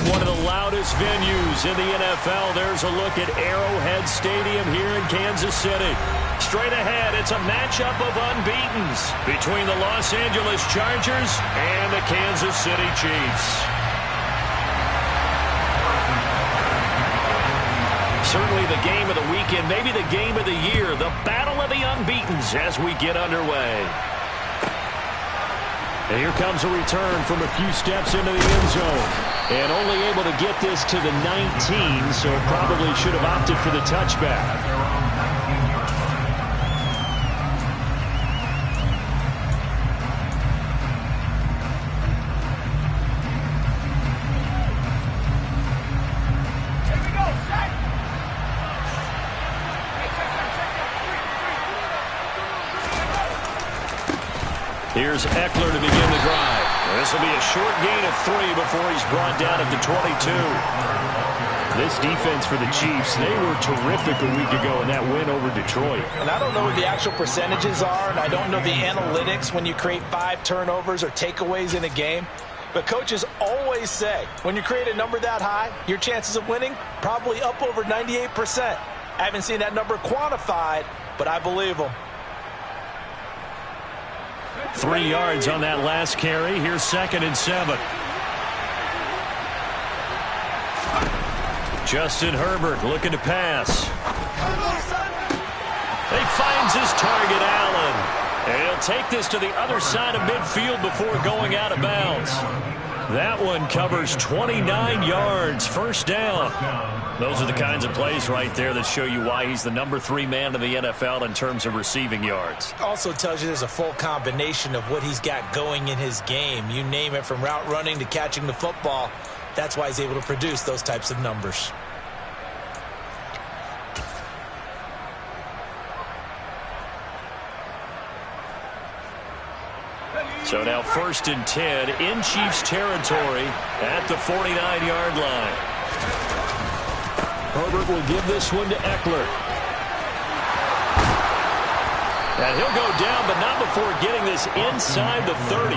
From one of the loudest venues in the NFL, there's a look at Arrowhead Stadium here in Kansas City. Straight ahead, it's a matchup of unbeatens between the Los Angeles Chargers and the Kansas City Chiefs. Certainly the game of the weekend, maybe the game of the year, the battle of the unbeatens as we get underway. And here comes a return from a few steps into the end zone. And only able to get this to the 19, so probably should have opted for the touchback. Here's Eckler to begin the drive. This will be a short gain of 3 before he's brought down at the 22. This defense for the Chiefs, they were terrific a week ago in that win over Detroit. And I don't know what the actual percentages are, and I don't know the analytics when you create 5 turnovers or takeaways in a game. But coaches always say, when you create a number that high, your chances of winning probably up over 98%. I haven't seen that number quantified, but I believe them. 3 yards on that last carry. Here's 2nd and 7. Justin Herbert looking to pass. He finds his target, Allen. And he'll take this to the other side of midfield before going out of bounds. That one covers 29 yards. First down. Those are the kinds of plays right there that show you why he's the number 3 man in the NFL in terms of receiving yards. Also tells you there's a full combination of what he's got going in his game. You name it, from route running to catching the football. That's why he's able to produce those types of numbers. So now 1st and 10 in Chiefs territory at the 49-yard line. Herbert will give this one to Eckler. And he'll go down, but not before getting this inside the 30.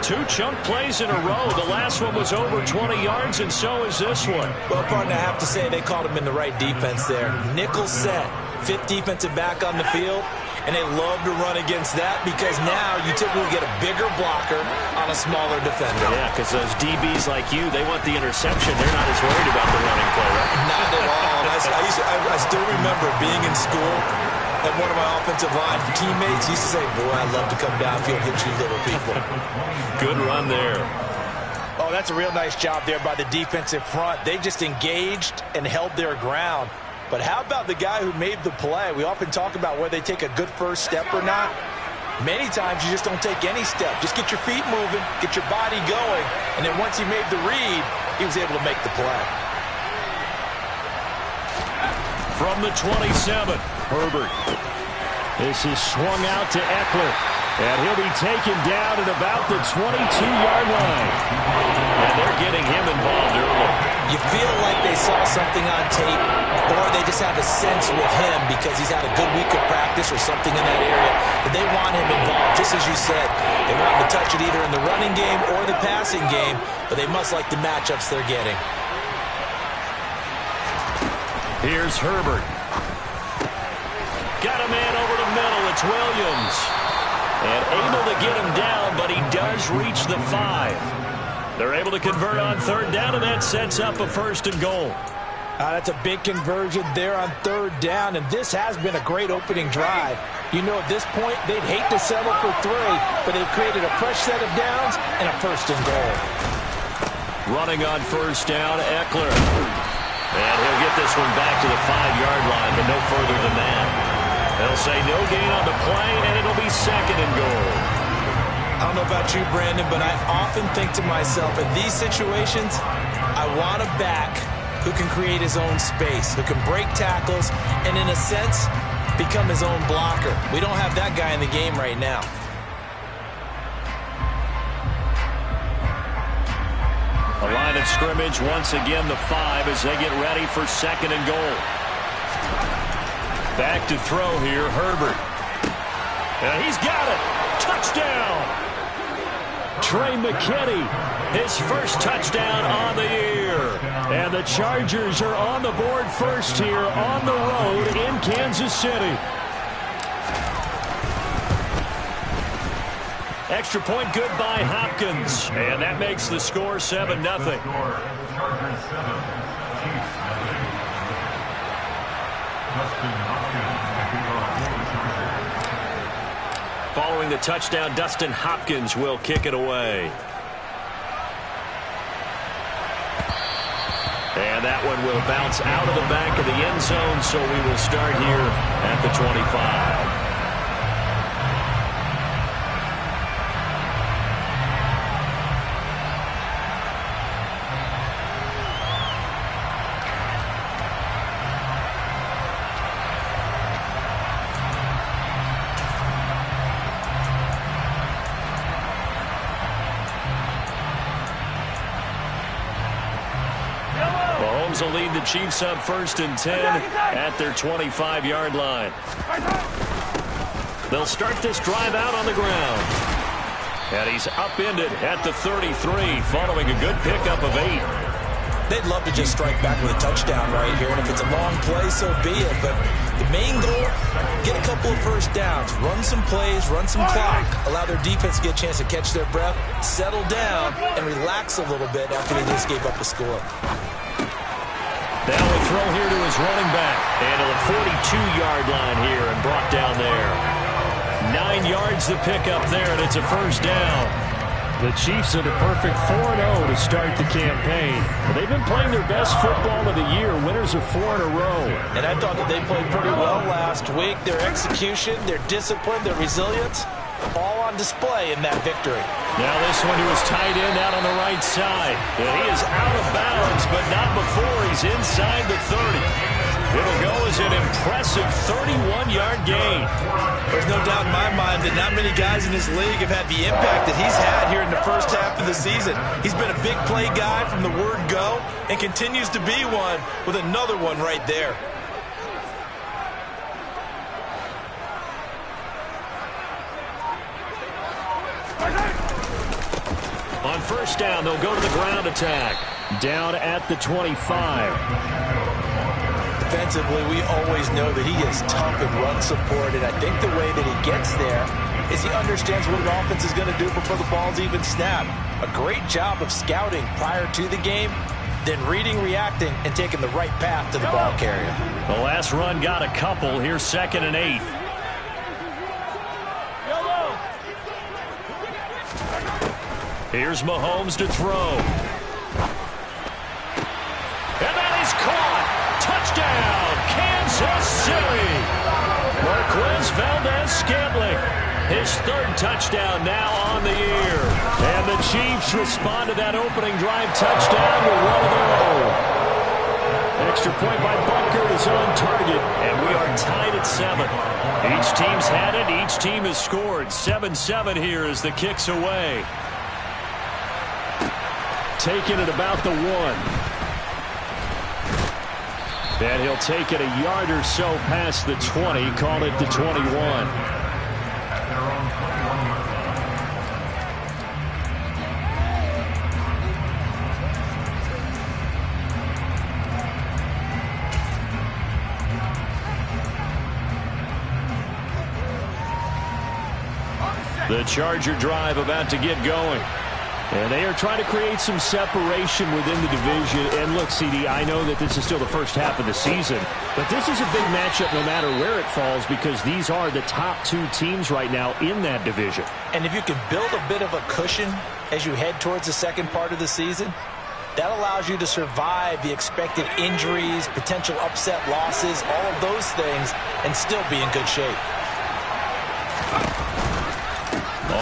2 chunk plays in a row. The last one was over 20 yards, and so is this one. Well, partner, I have to say they called him in the right defense there. Nickel set, 5th defensive back on the field. And they love to run against that because now you typically get a bigger blocker on a smaller defender. Yeah, because those DBs like you, they want the interception. They're not as worried about the running play, right? Not at all. I still remember being in school, and one of my offensive line teammates used to say, boy, I love to come downfield and hit you little people. Good run there. Oh, that's a real nice job there by the defensive front. They just engaged and held their ground. But how about the guy who made the play? We often talk about whether they take a good first step or not. Many times you just don't take any step. Just get your feet moving, get your body going, and then once he made the read, he was able to make the play. From the 27, Herbert. This is swung out to Eckler. And he'll be taken down at about the 22-yard line. And they're getting him involved early. You feel like they saw something on tape, or they just have a sense with him because he's had a good week of practice or something in that area, that they want him involved. Just as you said, they want him to touch it either in the running game or the passing game, but they must like the matchups they're getting. Here's Herbert. Got a man over the middle. It's Williams. And able to get him down, but he does reach the 5. They're able to convert on 3rd down, and that sets up a 1st and goal. That's a big conversion there on 3rd down, and this has been a great opening drive. You know, at this point, they'd hate to settle for 3, but they've created a fresh set of downs and a 1st and goal. Running on 1st down, Eckler. And he'll get this one back to the 5-yard line, but no further than that. They'll say no gain on the play, and it'll be 2nd and goal. I don't know about you, Brandon, but I often think to myself, in these situations, I want a back who can create his own space, who can break tackles, and in a sense, become his own blocker. We don't have that guy in the game right now. A line of scrimmage, once again the 5 as they get ready for 2nd and goal. Back to throw here, Herbert. And he's got it. Touchdown. Trey McKinney, his first touchdown on the year. The Chargers are on the board first here on the road in Kansas City. Extra point good by Hopkins. And that makes the score 7-0. Following the touchdown, Dustin Hopkins will kick it away. And that one will bounce out of the back of the end zone, so we will start here at the 25. Mahomes will lead the Chiefs up 1st and 10 at their 25-yard line. They'll start this drive out on the ground. And he's upended at the 33 following a good pickup of 8. They'd love to just strike back with a touchdown right here, and if it's a long play, so be it. But the main goal, get a couple of first downs, run some plays, run some clock, allow their defense to get a chance to catch their breath, settle down, and relax a little bit after they just gave up a score. Now a throw here to his running back. And to the 42-yard line here and brought down there. 9 yards the pickup there, and it's a first down. The Chiefs are the perfect 4-0 to start the campaign. They've been playing their best football of the year, winners of 4 in a row. And I thought that they played pretty well last week. Their execution, their discipline, their resilience, all on display in that victory. Now this one to his tight end out on the right side. And he is out of bounds, but not before he's inside the 30. It'll go as an impressive 31-yard gain. There's no doubt in my mind that not many guys in this league have had the impact that he's had here in the first half of the season. He's been a big play guy from the word go and continues to be one with another one right there. On first down, they'll go to the ground attack. Down at the 25. Defensively, we always know that he is tough in run support, and I think the way that he gets there is he understands what an offense is going to do before the ball's even snapped. A great job of scouting prior to the game, then reading, reacting, and taking the right path to the ball carrier. The last run got a couple. Here's 2nd and 8. Here's Mahomes to throw. And that is caught. Touchdown, Kansas City. Marquez Valdez-Scantling. His 3rd touchdown now on the year. And the Chiefs respond to that opening drive touchdown with one of their own. Extra point by Butker is on target, and we are tied at 7. Each team's had it. Each team has scored. 7-7 here as the kick's away. Taking it about the 1. And he'll take it a yard or so past the 20. Call it the 21. The Charger drive about to get going. And they are trying to create some separation within the division. And look, CD, I know that this is still the first half of the season, but this is a big matchup no matter where it falls because these are the top 2 teams right now in that division. And if you can build a bit of a cushion as you head towards the second part of the season, that allows you to survive the expected injuries, potential upset losses, all of those things, and still be in good shape.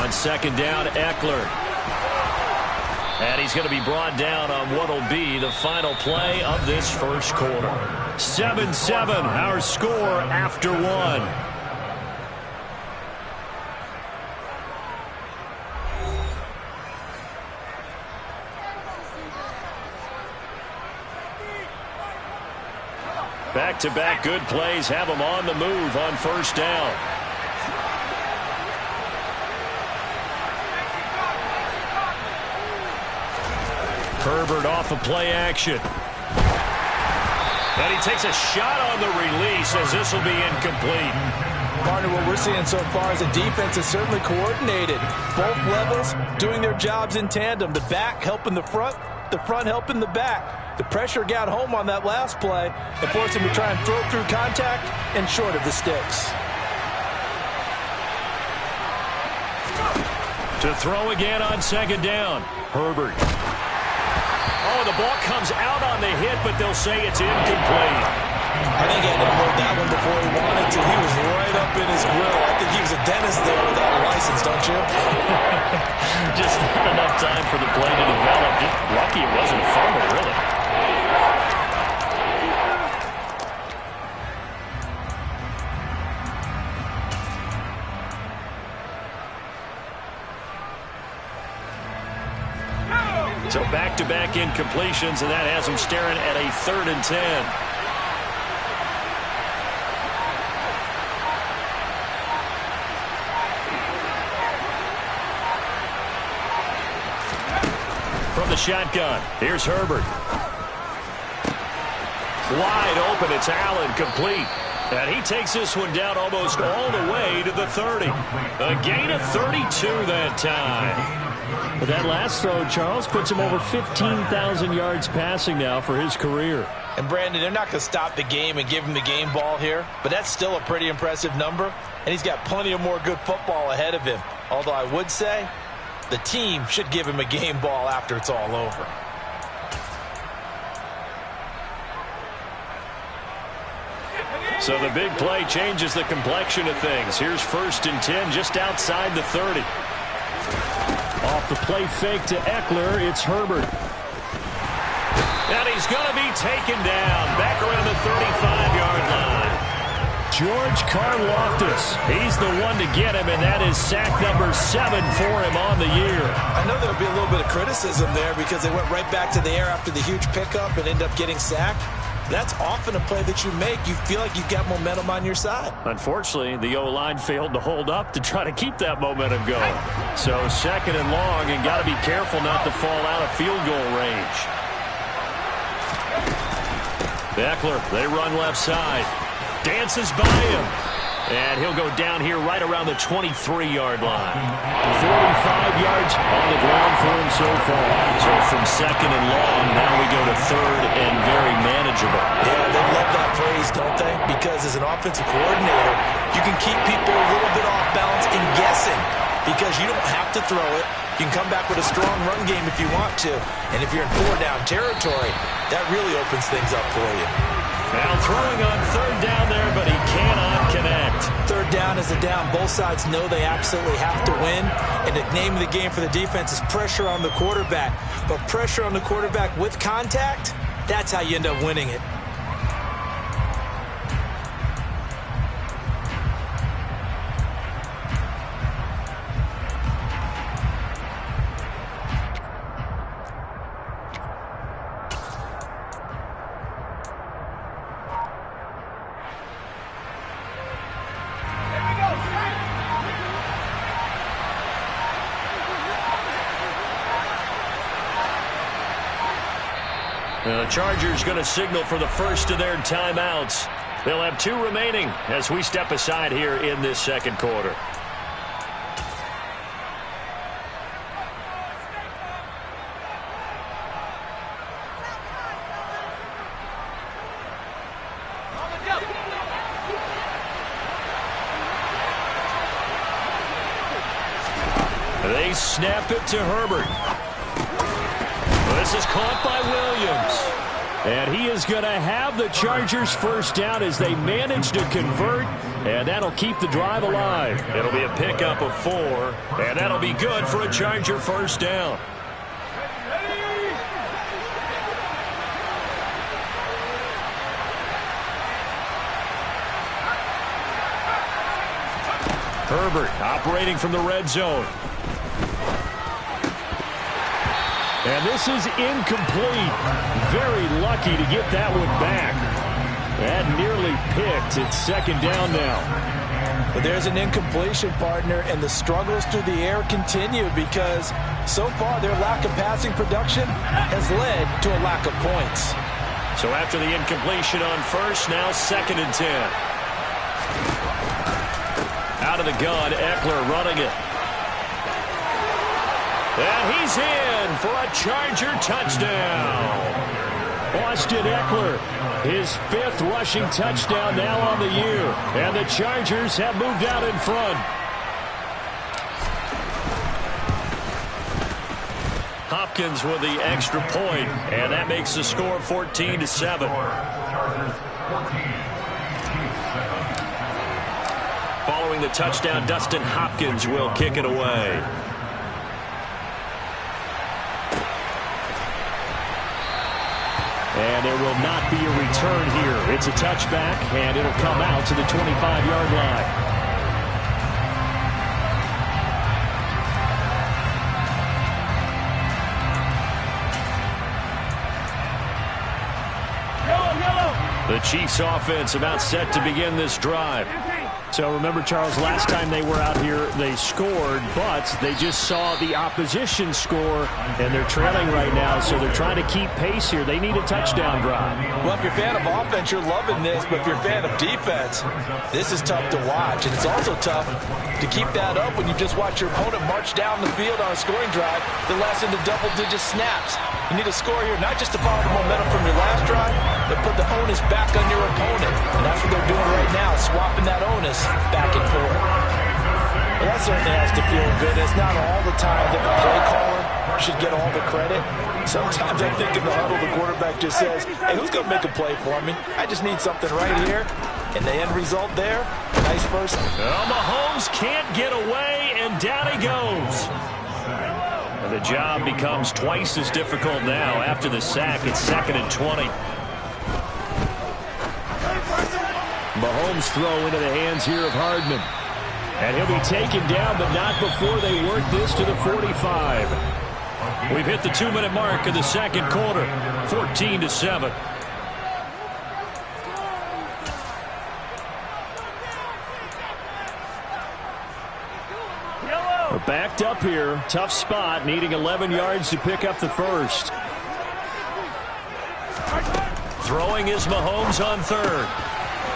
On 2nd down, Eckler. And he's going to be brought down on what will be the final play of this first quarter. 7-7, our score after 1. Back-to-back good plays have them on the move on first down. Herbert off of play action. And he takes a shot on the release as this will be incomplete. Partner, what we're seeing so far is the defense is certainly coordinated. Both levels doing their jobs in tandem. The back helping the front helping the back. The pressure got home on that last play and forced him to try and throw through contact and short of the sticks. To throw again on second down. Herbert. Oh, the ball comes out on the hit, but they'll say it's incomplete. I think he had to hold that one before he wanted to. He was right up in his grill. I think he was a dentist there without a license, don't you? Just not enough time for the play to develop. Just lucky it wasn't a fumble, really. So back-to-back incompletions, and that has them staring at a 3rd and 10. From the shotgun, here's Herbert. Wide open, it's Allen, complete. And he takes this one down almost all the way to the 30. A gain of 32 that time. But that last throw, Charles, puts him over 15,000 yards passing now for his career. And, Brandon, they're not going to stop the game and give him the game ball here, but that's still a pretty impressive number, and he's got plenty of more good football ahead of him. Although I would say the team should give him a game ball after it's all over. So the big play changes the complexion of things. Here's 1st and 10 just outside the 30. Off the play fake to Eckler, it's Herbert. And he's going to be taken down back around the 35-yard line. George Karlaftis, he's the one to get him, and that is sack number 7 for him on the year. I know there'll be a little bit of criticism there because they went right back to the air after the huge pickup and end up getting sacked. That's often a play that you make. You feel like you've got momentum on your side. Unfortunately, the O-line failed to hold up to try to keep that momentum going. So 2nd and long, and got to be careful not to fall out of field goal range. Eckler, they run left side. Dances by him. And he'll go down here right around the 23-yard line. 45 yards on the ground for him so far. So from 2nd and long, now we go to 3rd and very manageable. Yeah, they love that phrase, don't they? Because as an offensive coordinator, you can keep people a little bit off balance and guessing because you don't have to throw it. You can come back with a strong run game if you want to. And if you're in 4-down territory, that really opens things up for you. Now throwing on 3rd down there, but he cannot connect. 3rd down is a down. Both sides know they absolutely have to win. And the name of the game for the defense is pressure on the quarterback. But pressure on the quarterback with contact, that's how you end up winning it. The Chargers going to signal for the first of their timeouts. They'll have 2 remaining as we step aside here in this 2nd quarter. They snap it to Herbert. This is caught by Williams. And he is going to have the Chargers first down as they manage to convert. And that'll keep the drive alive. It'll be a pickup of 4. And that'll be good for a Charger first down. Herbert operating from the red zone. And this is incomplete. Very lucky to get that one back. That nearly picked. It's 2nd down now. But there's an incompletion, partner, and the struggles through the air continue because so far their lack of passing production has led to a lack of points. So after the incompletion on first, now 2nd and 10. Out of the gun, Eckler running it. And he's in for a Charger touchdown. Austin Eckler, his 5th rushing touchdown now on the year. And the Chargers have moved out in front. Hopkins with the extra point, and that makes the score 14-7. Following the touchdown, Dustin Hopkins will kick it away. And there will not be a return here. It's a touchback, and it'll come out to the 25-yard line. The Chiefs offense about set to begin this drive. So remember, Charles, last time they were out here, they scored, but they just saw the opposition score, and they're trailing right now, so they're trying to keep pace here. They need a touchdown drive. Well, if you're a fan of offense, you're loving this, but if you're a fan of defense, this is tough to watch, and it's also tough to keep that up when you just watch your opponent march down the field on a scoring drive that lasts into double-digit snaps. You need a score here, not just to follow the momentum from your last drive, but put the onus back on your opponent, and that's what they're doing right now, swapping that onus back and forth. Well, that certainly has to feel good. It's not all the time that the play caller should get all the credit. Sometimes I think in the huddle, the quarterback just says, hey, who's going to make a play for me? I just need something right here. And the end result there, nice first. Well, Mahomes can't get away, and down he goes. And the job becomes twice as difficult now after the sack. It's 2nd and 20. Mahomes throw into the hands here of Hardman. And he'll be taken down, but not before they work this to the 45. We've hit the 2-minute mark of the second quarter, 14-7. We're backed up here. Tough spot, needing 11 yards to pick up the first. Throwing is Mahomes on 3rd.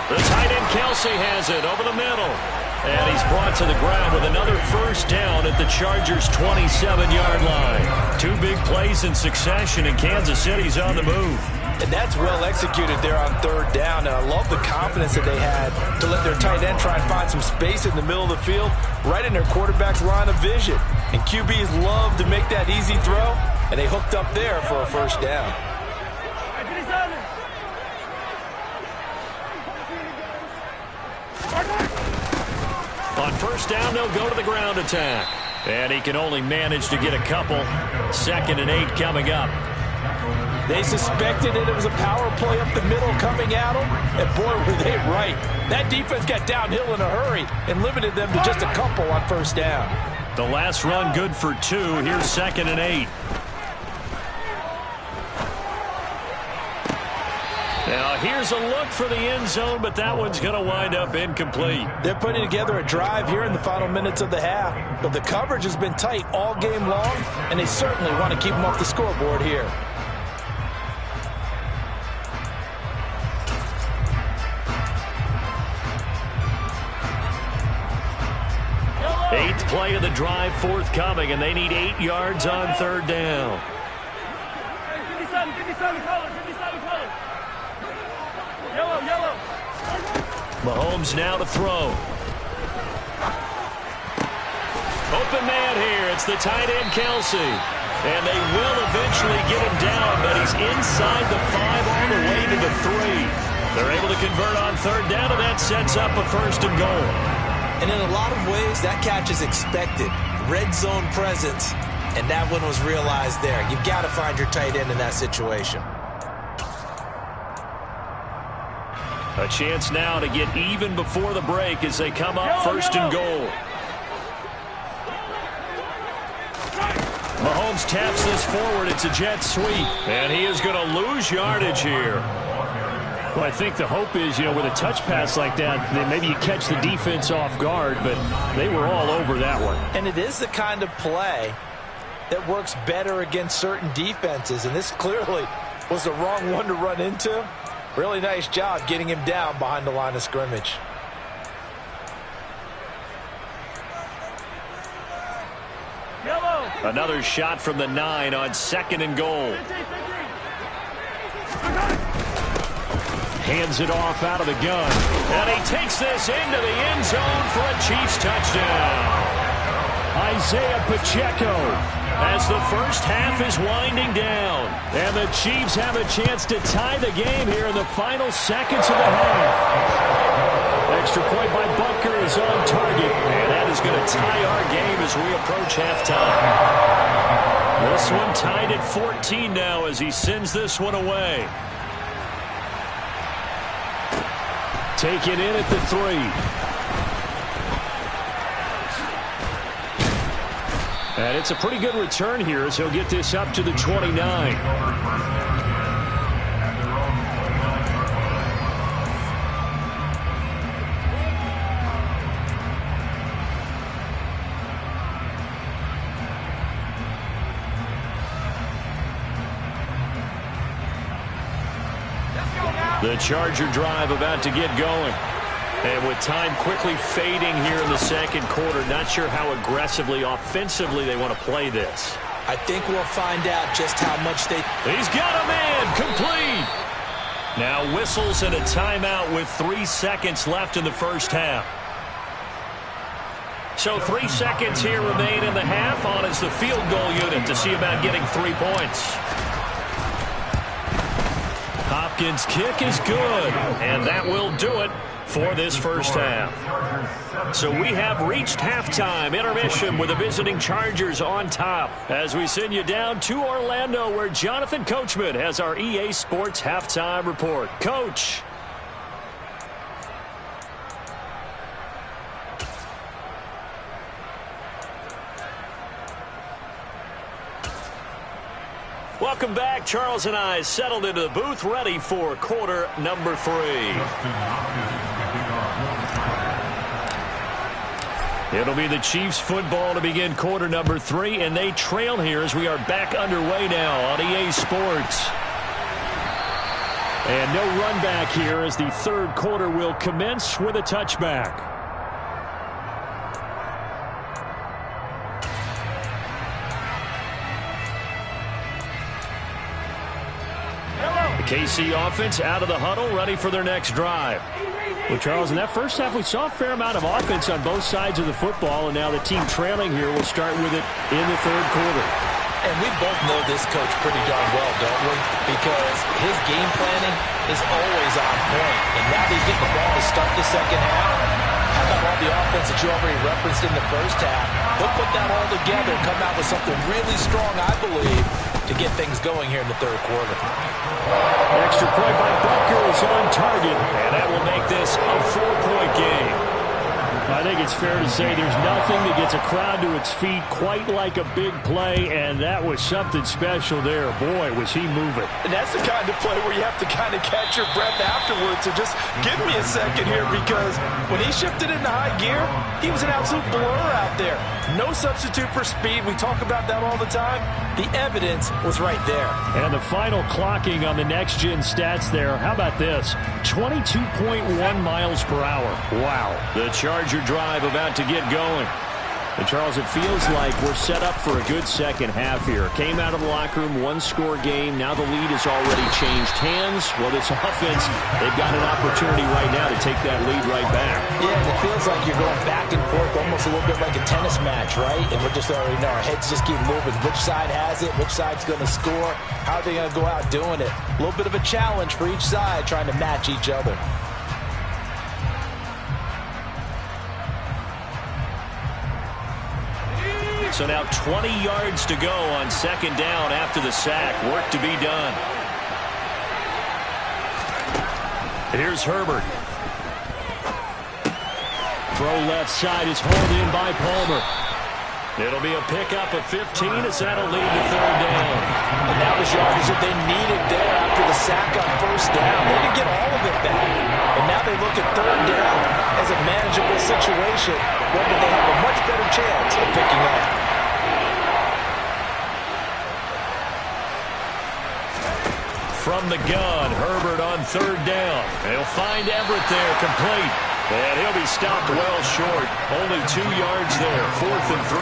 The tight end Kelce has it over the middle. And he's brought to the ground with another first down at the Chargers' 27-yard line. 2 big plays in succession, and Kansas City's on the move. And that's well executed there on 3rd down. And I love the confidence that they had to let their tight end try and find some space in the middle of the field, right in their quarterback's line of vision. And QBs love to make that easy throw, and they hooked up there for a first down. On first down, they'll go to the ground attack. And he can only manage to get a couple. 2nd and 8 coming up. They suspected it was a power play up the middle coming at them. And boy, were they right. That defense got downhill in a hurry and limited them to just a couple on first down. The last run good for 2. Here's 2nd and 8. Now, here's a look for the end zone, but that one's going to wind up incomplete. They're putting together a drive here in the final minutes of the half, but the coverage has been tight all game long, and they certainly want to keep them off the scoreboard here. 8th play of the drive forthcoming, and they need 8 yards on 3rd down. Mahomes now to throw. Open man here. It's the tight end Kelce. And they will eventually get him down, but he's inside the 5 all the way to the 3. They're able to convert on 3rd down, and that sets up a 1st and goal. And in a lot of ways, that catch is expected. Red zone presence, and that one was realized there. You've got to find your tight end in that situation. A chance now to get even before the break as they come up 1st and goal. Mahomes taps this forward. It's a jet sweep. And he is going to lose yardage here. Well, I think the hope is, with a touch pass like that, then maybe you catch the defense off guard, but they were all over that one. And it is the kind of play that works better against certain defenses, and this clearly was the wrong one to run into. Really nice job getting him down behind the line of scrimmage. Another shot from the 9 on 2nd and goal. Hands it off out of the gun. And he takes this into the end zone for a Chiefs touchdown. Isaiah Pacheco as the first half is winding down. And the Chiefs have a chance to tie the game here in the final seconds of the half. Extra point by Butker is on target. And that is going to tie our game as we approach halftime. This one tied at 14 now as he sends this one away. Taken in at the 3. And it's a pretty good return here as he'll get this up to the 29. The Charger drive about to get going. And with time quickly fading here in the second quarter, not sure how aggressively, offensively they want to play this. I think we'll find out just how much they... He's got a man, complete. Now whistles and a timeout with 3 seconds left in the first half. So 3 seconds here remain in the half. On is the field goal unit to see about getting 3 points. Hopkins' kick is good, and that will do it for this first half. So we have reached halftime intermission with the visiting Chargers on top as we send you down to Orlando where Jonathan Coachman has our EA Sports halftime report. Coach. Welcome back. Charles and I settled into the booth ready for quarter number 3. It'll be the Chiefs football to begin quarter number 3, and they trail here as we are back underway now on EA Sports. And no run back here as the third quarter will commence with a touchback. The KC offense out of the huddle, ready for their next drive. Well, Charles, in that first half, we saw a fair amount of offense on both sides of the football, and now the team trailing here will start with it in the third quarter. And we both know this coach pretty darn well, don't we? Because his game planning is always on point. And now they get the ball to start the second half. How about all the offense that you already referenced in the first half? He'll put that all together and come out with something really strong, I believe, to get things going here in the third quarter. Extra point by Butker is on target, and that will make this a 4-point game. I think it's fair to say there's nothing that gets a crowd to its feet quite like a big play, and that was something special there. Boy, was he moving. And that's the kind of play where you have to kind of catch your breath afterwards. So just give me a second here, because when he shifted into high gear, he was an absolute blur out there. No substitute for speed. We talk about that all the time. The evidence was right there. And the final clocking on the next-gen stats there, how about this? 22.1 miles per hour. Wow. The Charger drive about to get going. And Charles, it feels like we're set up for a good second half here. Came out of the locker room, one-score game. Now the lead has already changed hands. Well, this offense, they've got an opportunity right now to take that lead right back. Yeah, and it feels like you're going back and forth, almost a little bit like a tennis match, right? And we're just already know our heads just keep moving. Which side has it? Which side's going to score? How are they going to go out doing it? A little bit of a challenge for each side, trying to match each other. So now 20 yards to go on second down after the sack. Work to be done. Here's Herbert. Throw left side is hauled in by Palmer. It'll be a pickup of 15 as that'll lead to third down. And that was yardage that they needed there after the sack on first down. They didn't get all of it back. And now they look at third down as a manageable situation, where they have a much better chance of picking up. from the gun. Herbert on third down. He'll find Everett there, complete. And he'll be stopped well short. Only 2 yards there, 4th and 3.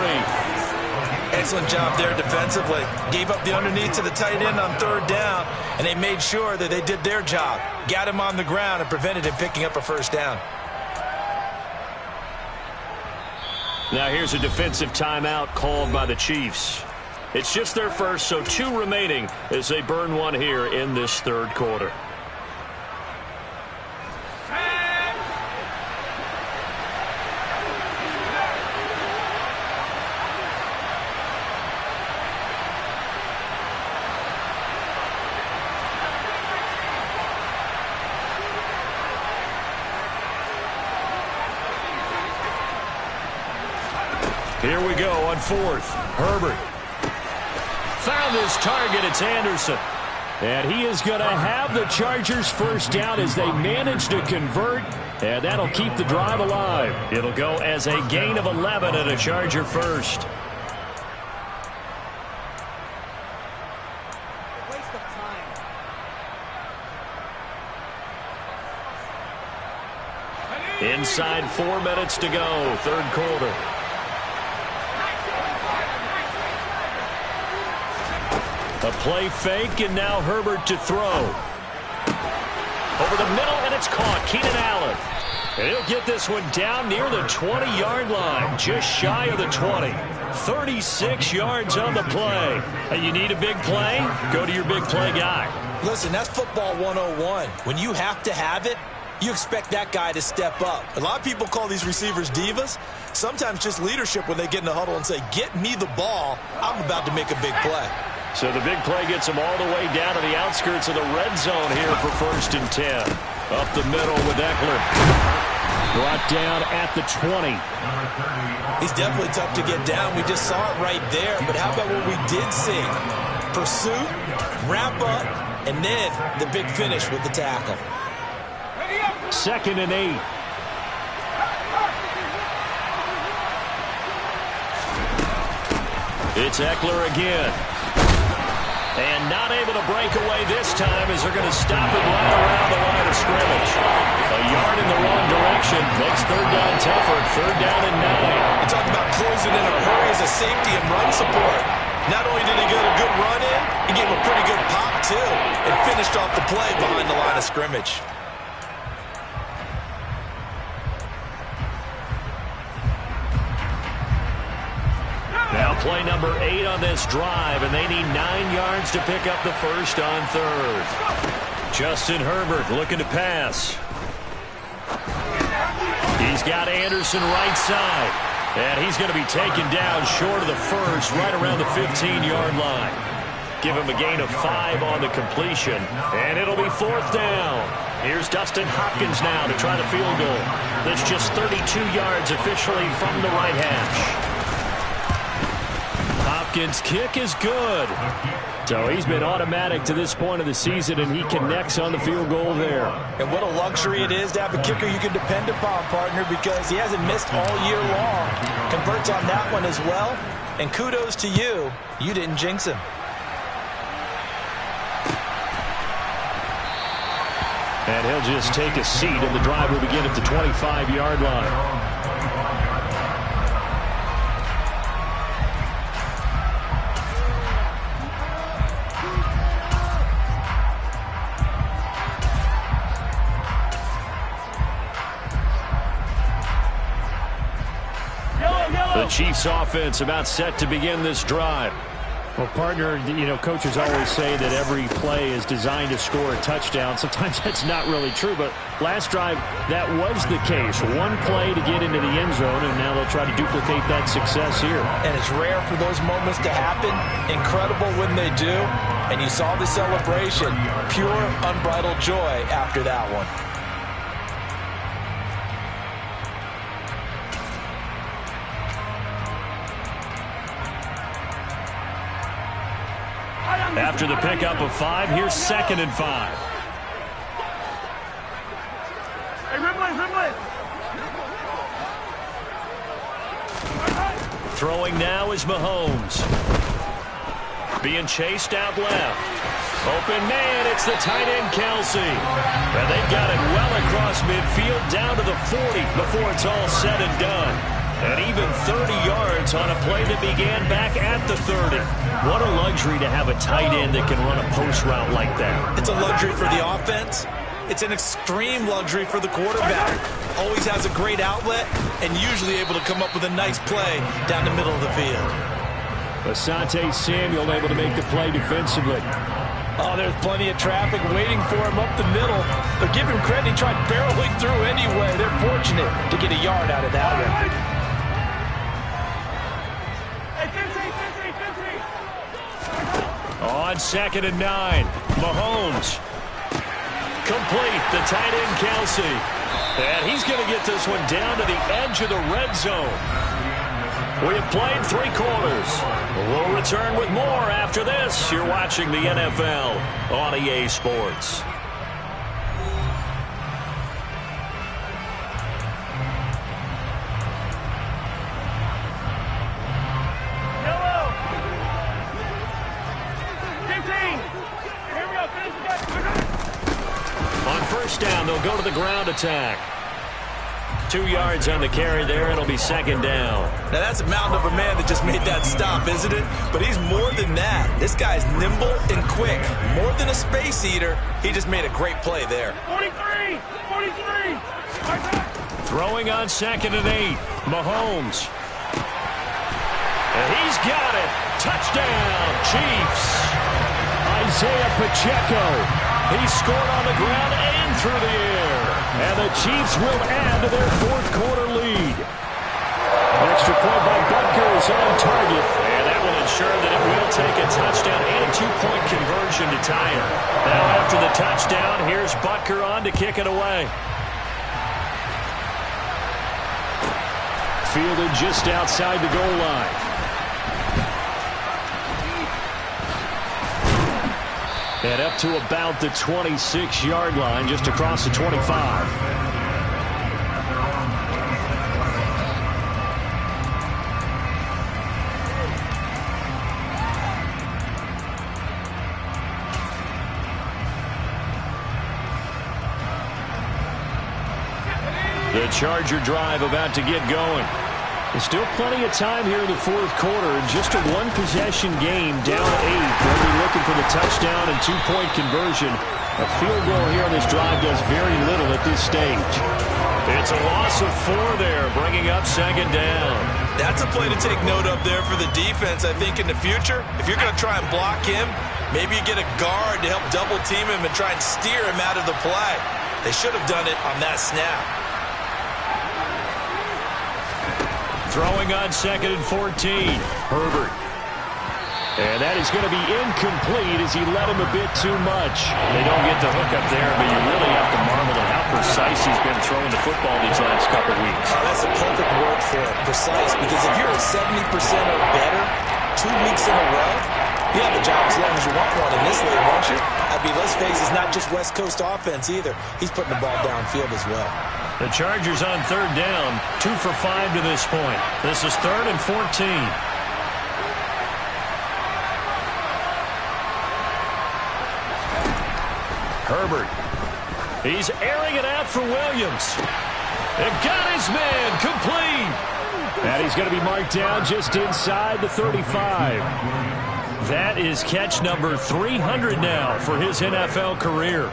Excellent job there defensively. Gave up the underneath to the tight end on third down, and they made sure that they did their job. Got him on the ground and prevented him picking up a first down. Now here's a defensive timeout called by the Chiefs. It's just their first, so 2 remaining as they burn one here in this third quarter. Here we go on 4th. Herbert found his target. It's Anderson. And he is going to have the Chargers first down as they manage to convert. And that'll keep the drive alive. It'll go as a gain of 11 and a Charger first. Inside 4 minutes to go, third quarter. A play fake, and now Herbert to throw. Over the middle, and it's caught. Keenan Allen. And he'll get this one down near the 20-yard line, just shy of the 20. 36 yards on the play. And you need a big play? Go to your big play guy. Listen, that's football 101. When you have to have it, you expect that guy to step up. A lot of people call these receivers divas. Sometimes just leadership when they get in the huddle and say, get me the ball. I'm about to make a big play. So the big play gets him all the way down to the outskirts of the red zone here for 1st and 10. Up the middle with Eckler. Brought down at the 20. He's definitely tough to get down. We just saw it right there. But how about what we did see? Pursuit, wrap up, and then the big finish with the tackle. 2nd and 8. It's Eckler again. And not able to break away this time as they're going to stop it right around the line of scrimmage. A yard in the wrong direction makes third down tougher. 3rd down and 9. You talk about closing in a hurry as a safety and run support. Not only did he get a good run in, he gave a pretty good pop too and finished off the play behind the line of scrimmage. Now play number 8 on this drive, and they need 9 yards to pick up the first on 3rd. Justin Herbert looking to pass. He's got Anderson right side, and he's going to be taken down short of the first, right around the 15-yard line. Give him a gain of 5 on the completion, and it'll be 4th down. Here's Dustin Hopkins now to try the field goal. That's just 32 yards officially from the right hash. Hopkins' kick is good. So he's been automatic to this point of the season, and he connects on the field goal there. And what a luxury it is to have a kicker you can depend upon, partner, because he hasn't missed all year long. Converts on that one as well. And kudos to you. You didn't jinx him. And he'll just take a seat, and the drive will begin at the 25-yard line. The Chiefs offense about set to begin this drive. Well, partner, you know, coaches always say that every play is designed to score a touchdown. Sometimes that's not really true, but last drive, that was the case. One play to get into the end zone, and now they'll try to duplicate that success here. And it's rare for those moments to happen. Incredible when they do. And you saw the celebration. Pure, unbridled joy after that one. After the pickup of 5, here's 2nd and 5. Throwing now is Mahomes. Being chased out left. Open man, it's the tight end, Kelsey. And they've got it well across midfield, down to the 40 before it's all said and done. And even 30 yards on a play that began back at the 30. What a luxury to have a tight end that can run a post route like that. It's a luxury for the offense. It's an extreme luxury for the quarterback. Always has a great outlet and usually able to come up with a nice play down the middle of the field. Asante Samuel able to make the play defensively. Oh, there's plenty of traffic waiting for him up the middle. But give him credit, he tried barreling through anyway. They're fortunate to get a yard out of that one. On 2nd and 9, Mahomes. Complete, the tight end, Kelsey. And he's going to get this one down to the edge of the red zone. We have played 3 quarters. We'll return with more after this. You're watching the NFL on EA Sports. On first down, they'll go to the ground attack. 2 yards on the carry there. It'll be 2nd down. Now, that's a mountain of a man that just made that stop, isn't it? But he's more than that. This guy's nimble and quick. More than a space eater. He just made a great play there. 43! Throwing on 2nd and 8. Mahomes. And he's got it. Touchdown, Chiefs. Isaiah Pacheco. He scored on the ground and through the air. And the Chiefs will add to their 4th quarter lead. Extra point by Butker is on target. And that will ensure that it will take a touchdown and a 2-point conversion to tie it. Now after the touchdown, here's Butker on to kick it away. Fielded just outside the goal line. And up to about the 26-yard line, just across the 25. The Charger drive about to get going. There's still plenty of time here in the 4th quarter. Just a 1-possession game, down 8. They'll be looking for the touchdown and 2-point conversion. A field goal here on this drive does very little at this stage. It's a loss of 4 there, bringing up 2nd down. That's a play to take note of there for the defense, I think, in the future. If you're going to try and block him, maybe you get a guard to help double-team him and try and steer him out of the play. They should have done it on that snap. Throwing on 2nd and 14. Herbert. And that is going to be incomplete as he led him a bit too much. They don't get the hook up there, but you really have to marvel at how precise he's been throwing the football these last couple weeks. Oh, that's a perfect word for it, precise, because if you're at 70% or better 2 weeks in a row, you have a job as long as you want one in this league, won't you? I mean, let's face it, it's not just West Coast offense either. He's putting the ball downfield as well. The Chargers on 3rd down, 2 for 5 to this point. This is 3rd and 14. Herbert. He's airing it out for Williams. And got his man complete. And he's going to be marked down just inside the 35. That is catch number 300 now for his NFL career.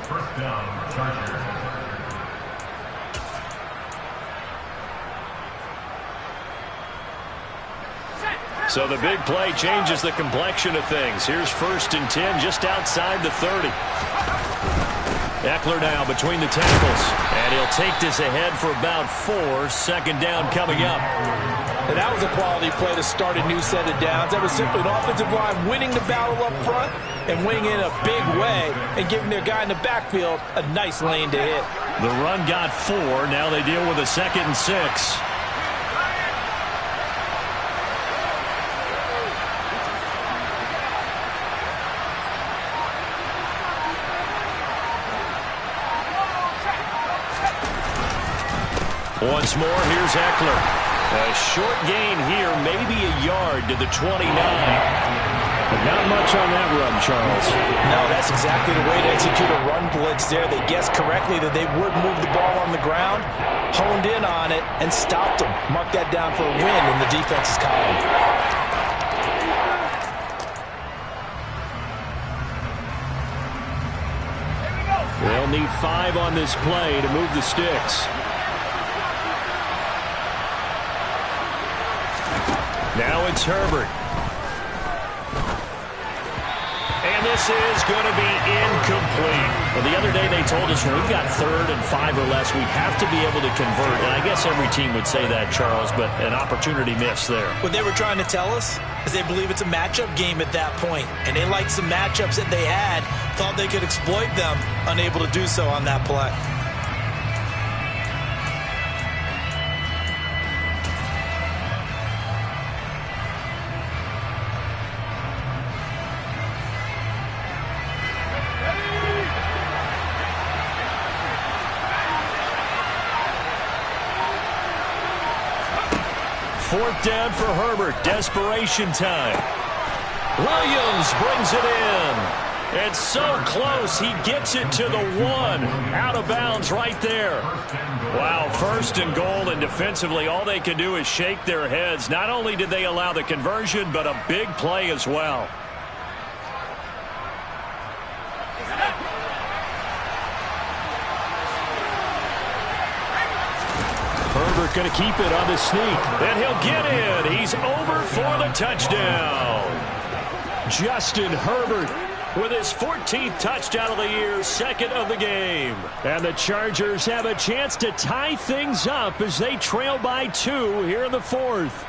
So the big play changes the complexion of things. Here's 1st and 10 just outside the 30. Eckler now between the tackles. And he'll take this ahead for about 4. 2nd down coming up. And that was a quality play to start a new set of downs. That was simply an offensive line winning the battle up front and winning in a big way and giving their guy in the backfield a nice lane to hit. The run got 4. Now they deal with a 2nd and 6. Once more, here's Eckler. A short gain here, maybe a yard to the 29. But not much on that run, Charles. No, that's exactly the way to execute a run blitz there. They guessed correctly that they would move the ball on the ground, honed in on it, and stopped them. Mark that down for a win in the defense's column. They'll need 5 on this play to move the sticks. Now it's Herbert. And this is going to be incomplete. Well, the other day they told us when we've got 3rd and 5 or less, we have to be able to convert. And I guess every team would say that, Charles, but an opportunity missed there. What they were trying to tell us is they believe it's a matchup game at that point. And they liked some matchups that they had, thought they could exploit them, unable to do so on that play. Fourth down for Herbert. Desperation time. Williams brings it in. It's so close. He gets it to the 1. Out of bounds right there. Wow, 1st and goal, and defensively all they can do is shake their heads. Not only did they allow the conversion, but a big play as well. Herbert going to keep it on the sneak. And he'll get in. He's over for the touchdown. Justin Herbert with his 14th touchdown of the year, 2nd of the game. And the Chargers have a chance to tie things up as they trail by 2 here in the 4th.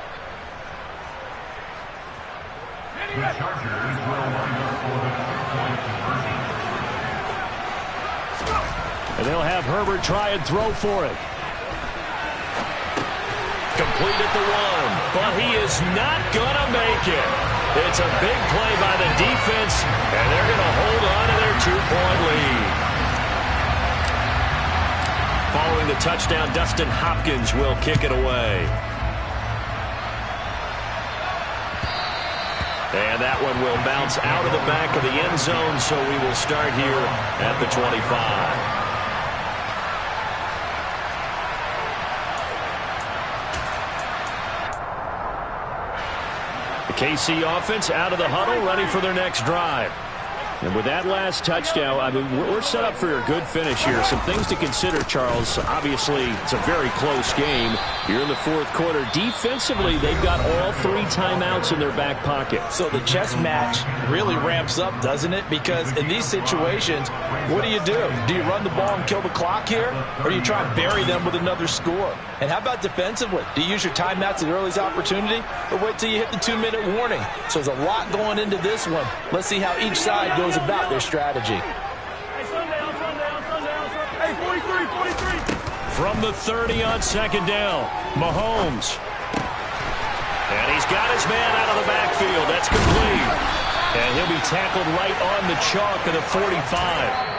And they'll have Herbert try and throw for it. Complete at the 1, but he is not going to make it. It's a big play by the defense, and they're going to hold on to their 2-point lead. Following the touchdown, Dustin Hopkins will kick it away. And that one will bounce out of the back of the end zone, so we will start here at the 25. KC offense out of the huddle, ready for their next drive. And with that last touchdown, I mean, we're set up for a good finish here. Some things to consider, Charles. Obviously, it's a very close game. Here in the 4th quarter, defensively, they've got all 3 timeouts in their back pocket. So the chess match really ramps up, doesn't it? Because in these situations, what do? Do you run the ball and kill the clock here? Or do you try and bury them with another score? And how about defensively? Do you use your timeouts at the earliest opportunity? Or wait till you hit the 2-minute warning? So there's a lot going into this one. Let's see how each side goes about their strategy. From the 30 on 2nd down, Mahomes. And he's got his man out of the backfield. That's complete. And he'll be tackled right on the chalk of the 45.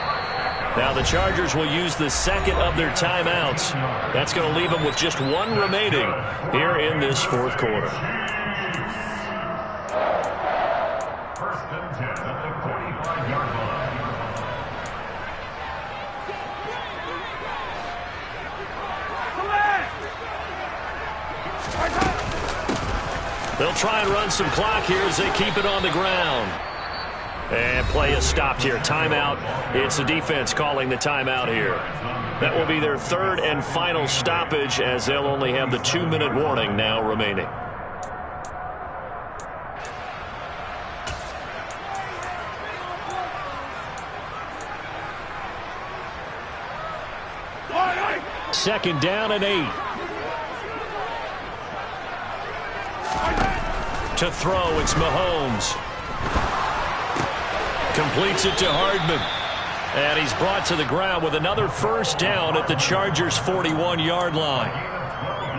Now the Chargers will use the 2nd of their timeouts. That's going to leave them with just 1 remaining here in this 4th quarter. First and 10 at the 45-yard line. They'll try and run some clock here as they keep it on the ground. And play is stopped here. Timeout. It's the defense calling the timeout here. That will be their 3rd and final stoppage as they'll only have the 2-minute warning now remaining. Second down and 8. To throw, it's Mahomes. Completes it to Hardman. And he's brought to the ground with another first down at the Chargers' 41-yard line.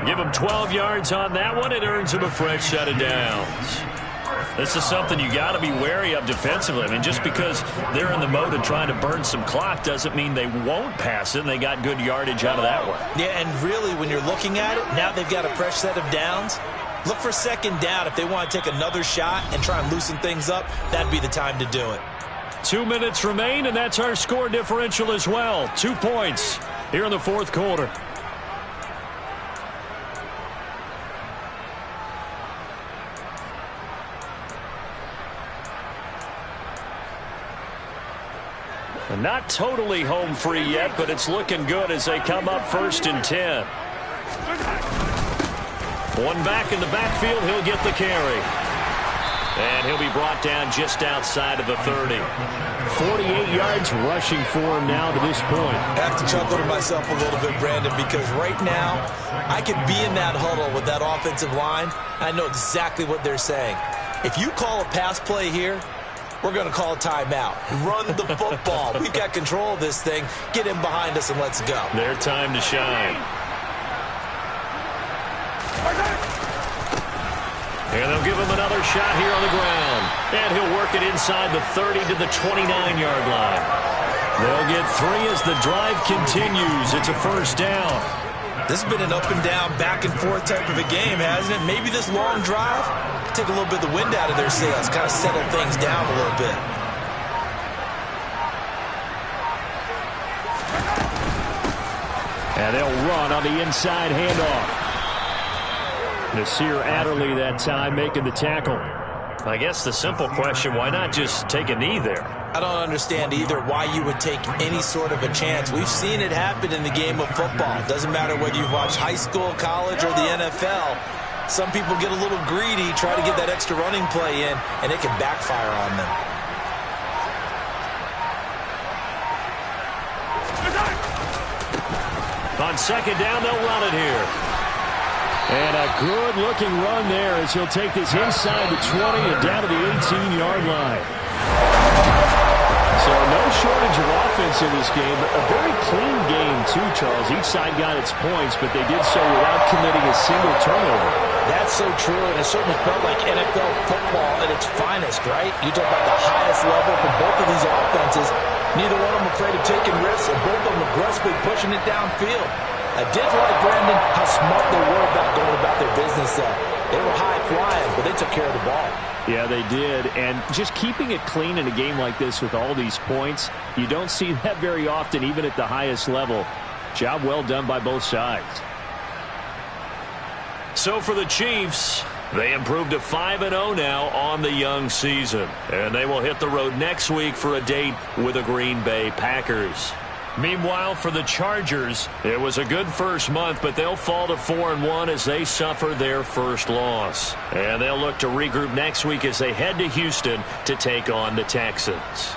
Give him 12 yards on that one. It earns him a fresh set of downs. This is something you got to be wary of defensively. I mean, just because they're in the mode of trying to burn some clock doesn't mean they won't pass it, and they got good yardage out of that one. Yeah, and really, when you're looking at it, now they've got a fresh set of downs. Look for second down. If they want to take another shot and try and loosen things up, that'd be the time to do it. 2 minutes remain, and that's our score differential as well. 2 points here in the fourth quarter. Not totally home free yet, but it's looking good as they come up 1st and 10. One back in the backfield, he'll get the carry. And he'll be brought down just outside of the 30. 48 yards rushing for him now to this point. I have to chuckle to myself a little bit, Brandon, because right now I could be in that huddle with that offensive line. I know exactly what they're saying. If you call a pass play here, we're going to call a timeout. Run the football. We've got control of this thing. Get in behind us and let's go. Their time to shine. And they'll give him another shot here on the ground. And he'll work it inside the 30 to the 29-yard line. They'll get 3 as the drive continues. It's a first down. This has been an up and down, back and forth type of a game, hasn't it? Maybe this long drive take a little bit of the wind out of their sails, kind of settle things down a little bit. And they'll run on the inside handoff. Nasir Adderley that time making the tackle. I guess the simple question, why not just take a knee there? I don't understand either why you would take any sort of a chance. We've seen it happen in the game of football. It doesn't matter whether you've watched high school, college, or the NFL. Some people get a little greedy, try to get that extra running play in, and it can backfire on them. On second down, they'll run it here. And a good-looking run there as he'll take this inside the 20 and down to the 18-yard line. So no shortage of offense in this game, but a very clean game too, Charles. Each side got its points, but they did so without committing a single turnover. That's so true, and it certainly felt like NFL football at its finest, right? You talk about the highest level for both of these offenses. Neither one of them afraid of taking risks, and both of them aggressively pushing it downfield. I did like, Brandon, how smart they were about going about their business there. They were high-flying, but they took care of the ball. Yeah, they did, and just keeping it clean in a game like this with all these points, you don't see that very often, even at the highest level. Job well done by both sides. So for the Chiefs, they improved to 5-0 now on the young season. And they will hit the road next week for a date with the Green Bay Packers. Meanwhile, for the Chargers, it was a good first month, but they'll fall to 4-1 as they suffer their first loss. And they'll look to regroup next week as they head to Houston to take on the Texans.